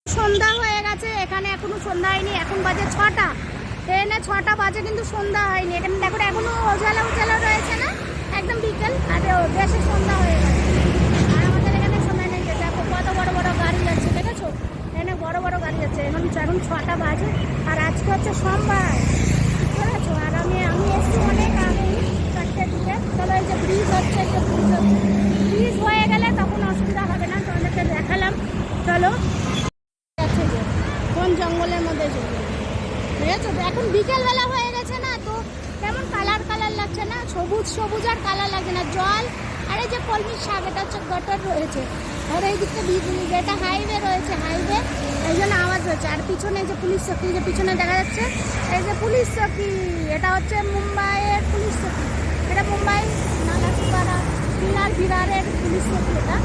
সন্ধ্যা হয়ে গেছে, এখানে এখনো সন্ধ্যা হয়নি, এখন বাজে 6টা। ট্রেনে 6টা বাজে কিন্তু সন্ধ্যা হয়নি। এখানে দেখো এখনো উজালা উজালা রয়েছে না, একদম বিকেল, আর দেশে সন্ধ্যা হয়ে গেছে। আর আমাদের এখানে সময় নেই। দেখো কত বড় বড় গাড়ি যাচ্ছে, দেখেছো? এখানে বড় বড় গাড়ি যাচ্ছে। এখন 6টা বাজে, আর আজকে হচ্ছে সোমবার, বুঝেছো? আর আমি এসছি অনেক আগে, 4টের দিকে। চলো, এই যে ব্রিজ হচ্ছে, ব্রিজ হয়ে গেলে তখন অসুবিধা হবে না, তোমাদেরকে দেখালাম। চলো, কোন জঙ্গলের মধ্যে চলে, বুঝেছো? এখন বিকেলবেলা হয়ে গেছে না, তো কেমন কালার কালার লাগছে না, সবুজ সবুজ, আর কালার লাগছে না। জল আর এই যে কলমির শাক, এটা হচ্ছে গটর রয়েছে, আর এই দিকটা এটা হাইওয়ে রয়েছে, হাইওয়ে, এই জন্য আওয়াজ হচ্ছে। আর পিছনে যে পুলিশ চৌকি, যে পিছনে দেখা যাচ্ছে, এই যে পুলিশ চৌকি, এটা হচ্ছে মুম্বাইয়ের পুলিশ চৌকি। এটা মুম্বাই নালাসোপাড়া বিরারের পুলিশ চৌকি এটা।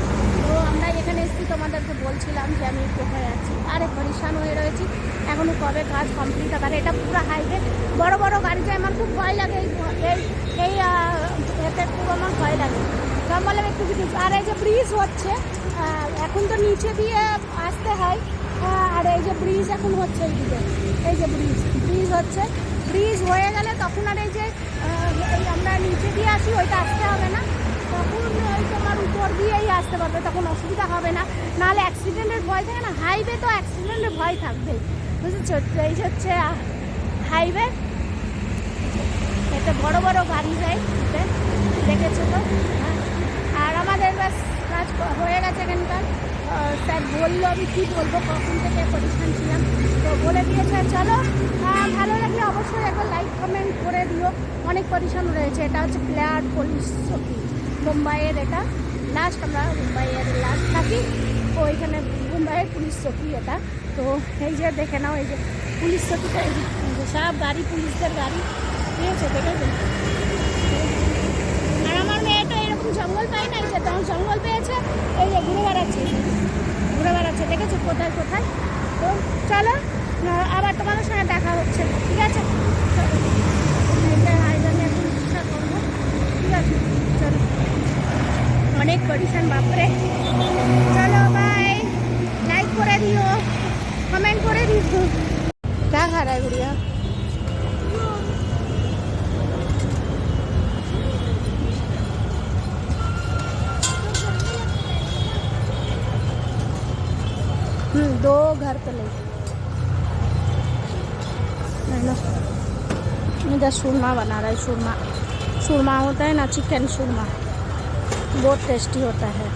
তো আমরা এখানে এসেছি, তোমাদেরকে বলছিলাম যে আমি কোথায় আছি। আরে পরিশান হয়ে রয়েছি, এখনও কবে কাজ কমপ্লিট হবে। এটা পুরো হাইওয়ে, বড় বড় গাড়ি যায়, আমার খুব ভয় লাগে এই এতে, খুব আমার ভয় লাগে। তো আমি বললাম একটু কিছু। আর এই যে ব্রিজ হচ্ছে, এখন তো নিচে দিয়ে আসতে হয়, আর এই যে ব্রিজ এখন হচ্ছে এইদিকে, এই যে ব্রিজ হচ্ছে। ব্রিজ হয়ে গেলে তখন আর এই যে আমরা নিচে দিয়ে আসি, ওইটা আসতে হবে না, তখন ওই তোমার উপর দিয়েই আসতে পারবে, তখন অসুবিধা হবে না। নাহলে অ্যাক্সিডেন্টের ভয় থাকে না, হাইওয়ে তো অ্যাক্সিডেন্টের ভয় থাকবে, বুঝেছো? এই হচ্ছে হাইওয়ে, এতে বড় বড় গাড়ি যায়, দেখেছো তো? আর আমাদের ব্যাস কাজ হয়ে গেছে এখানকার। স্যার বললো, আমি কী বলবো, কখন থেকে পরিষ্কার ছিলাম, তো বলে দিয়েছে। চলো, ভালো লাগলে অবশ্যই একবার লাইক কমেন্ট করে দিও। অনেক পরিষ্কার রয়েছে। এটা হচ্ছে প্লেয়ার পুলিশ চৌকি, মুম্বাইয়ের। এটা লাস্ট, আমরা মুম্বাইয়ের লাস্ট থাকি, তো ওইখানে মুম্বাইয়ের পুলিশ চৌকি এটা। তো এই যে দেখে নাও, এই যে পুলিশ চৌকিটা, এই যে সব গাড়ি, পুলিশদের গাড়ি, ঠিক আছে? দেখেছো? আর আমার মেয়েটা এরকম জঙ্গল পায় না, এই যে জঙ্গল পেয়েছে, এই যে ঘুরে বেড়াচ্ছে, দেখেছো কোথায় কোথায়। তো চলো, আবার তোমাদের সঙ্গে দেখা হচ্ছে, ঠিক আছে? আমি এখন ইচ্ছা করবো, ঠিক আছে? চলো, অনেক পরিশান, বাপরে। চলো, বাই। লাইক করে দিও, কমেন্ট করে দিও। क्या खा रहा है गुड़िया? दो घर पे ले इधर सुरमा बना रहा है। सुरमा होता है ना, चिकन सुरमा, बहुत टेस्टी होता है।